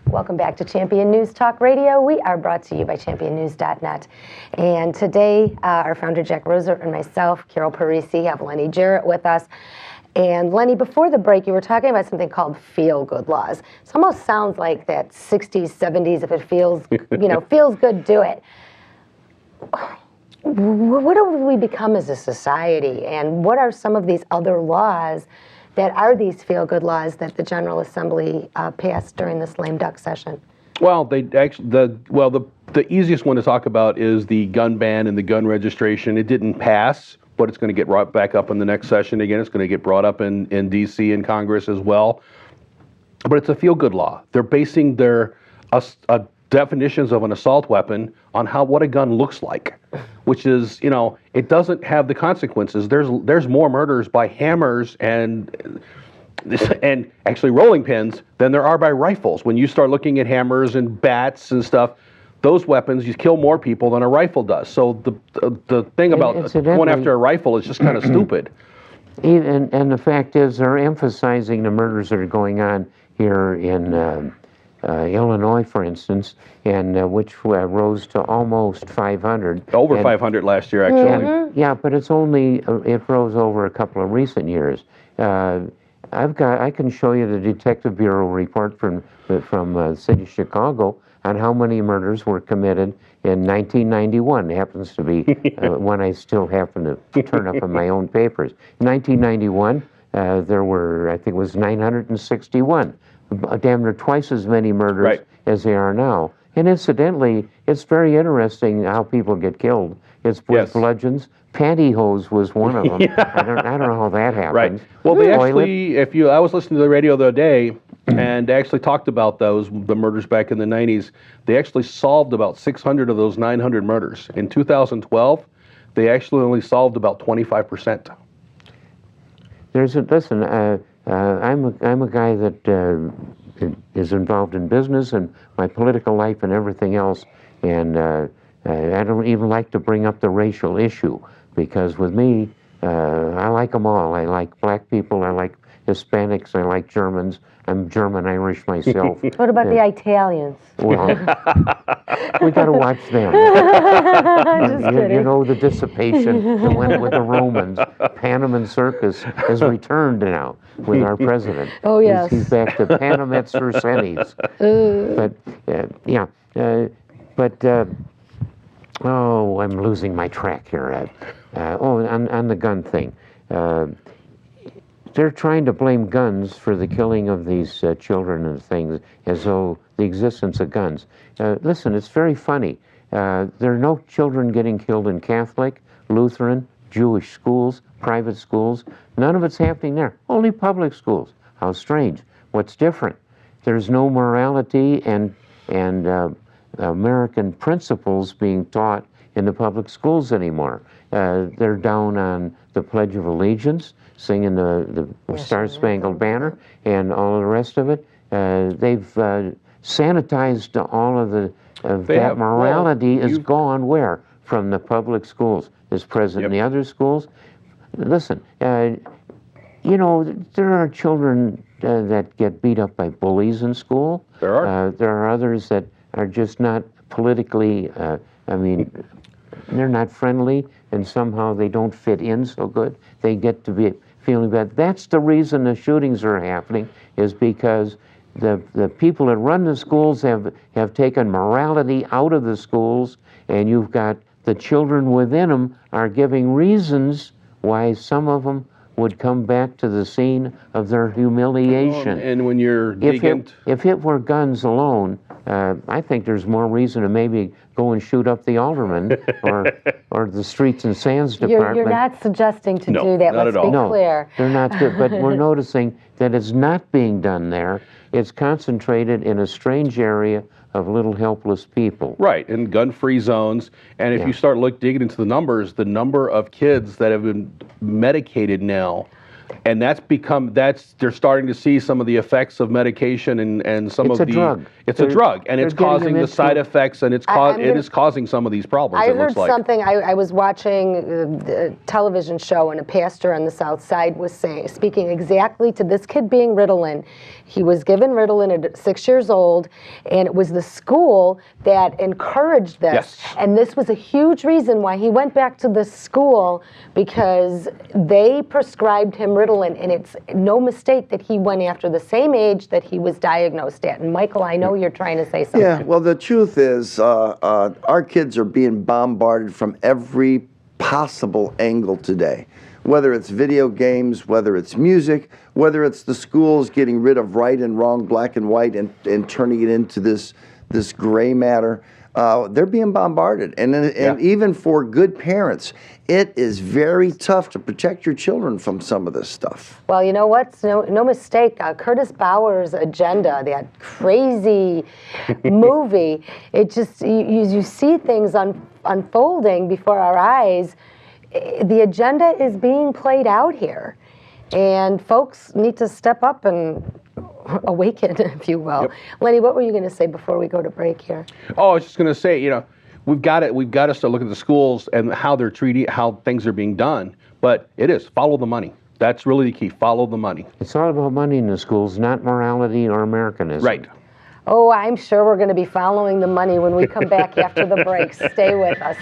Welcome back to Champion News Talk Radio. We are brought to you by championnews.net. And today, our founder, Jack Roser, and myself, Ann Parisi, have Lennie Jarrett with us. And Lennie, before the break, you were talking about something called feel-good laws. It almost sounds like that 60s, 70s, if it feels, feels good, do it. What do we become as a society? And what are some of these other laws that are these feel-good laws that the General Assembly passed during this lame duck session? Well, the easiest one to talk about is the gun ban and the gun registration. It didn't pass, but it's going to get brought back up in the next session again. It's going to get brought up in D.C. and Congress as well. But it's a feel-good law. They're basing their definitions of an assault weapon on what a gun looks like, which is, it doesn't have the consequences. There's more murders by hammers and actually rolling pins than there are by rifles. When you start looking at hammers and bats and stuff, those weapons, you kill more people than a rifle does. So the thing about going after a rifle is just kind of stupid. And the fact is, they're emphasizing the murders that are going on here in Illinois, for instance, and which rose to almost 500. Over 500 last year, actually. Yeah, but it rose over a couple of recent years. I can show you the Detective Bureau report from the city of Chicago on how many murders were committed in 1991. It happens to be one I still happen to turn up in my own papers. In 1991, there were, I think it was 961. Damn near twice as many murders as there are now. And incidentally, it's very interesting how people get killed. It's with bludgeons. Pantyhose was one of them. I don't know how that happened. Right. Well, they actually, I was listening to the radio the other day, and they actually talked about the murders back in the 90s. They actually solved about 600 of those 900 murders. In 2012, they actually only solved about 25%. I'm a guy that is involved in business and my political life and everything else, and I don't even like to bring up the racial issue, because with me, I like them all. I like black people, I like Hispanics, I like Germans. I'm German-Irish myself. What about the Italians? Well, we got to watch them. Just kidding. You know the dissipation that went with the Romans. Panem Circus has returned now with our president. Oh, yes. He's back to Panem et Circenses. I'm losing my track here. On the gun thing. They're trying to blame guns for the killing of these children and things, as though the existence of guns. Listen, it's very funny. There are no children getting killed in Catholic, Lutheran, Jewish schools, private schools. None of it's happening there. Only public schools. How strange. What's different? There's no morality and American principles being taught in the public schools anymore. They're down on the Pledge of Allegiance, singing the Star-Spangled Banner, and all of the rest of it. They've sanitized all of that morality is gone where? From the public schools. Is present in the other schools. Listen, there are children that get beat up by bullies in school. There are. There are others that are just not politically, they're not friendly, and somehow they don't fit in so good. They get to be feeling bad. That's the reason the shootings are happening, is because the people that run the schools have taken morality out of the schools, and you've got the children within them are giving reasons why some of them would come back to the scene of their humiliation. And when you're if it were guns alone, I think there's more reason to maybe go and shoot up the alderman or the Streets and Sands Department. You're not suggesting to do that. Not Let's at all. be clear. They're not good, but we're noticing that it's not being done there. It's concentrated in a strange area of little helpless people. Right, in gun-free zones. And if you start digging into the numbers, the number of kids that have been medicated now And they're starting to see some of the effects of medication and some It's of a the. drug. It's a drug, and it's they're getting causing them the side into- effects, and it is causing some of these problems. I it looks heard like. something. I was watching a television show, and a pastor on the South Side was speaking exactly to this kid being Ritalin. He was given Ritalin at 6 years old, and it was the school that encouraged this. Yes. And this was a huge reason why he went back to the school, because they prescribed him Ritalin, and it's no mistake that he went after the same age that he was diagnosed at. And Michael, I know you're trying to say something. Yeah, well, the truth is, our kids are being bombarded from every possible angle today. Whether it's video games, whether it's music, whether it's the schools getting rid of right and wrong, black and white, and turning it into this gray matter. They're being bombarded. And even for good parents, it is very tough to protect your children from some of this stuff. Well, you know what? No mistake. Curtis Bauer's Agenda, that crazy movie, it just, you see things unfolding before our eyes. The agenda is being played out here. And folks need to step up and awaken, if you will. Yep. Lenny, what were you going to say before we go to break here? Oh, I was just going to say, we've got to start looking at the schools and how they're treating, how things are being done. But it is follow the money. That's really the key. Follow the money. It's all about money in the schools, not morality or Americanism. Right. Oh, I'm sure we're going to be following the money when we come back after the break. Stay with us.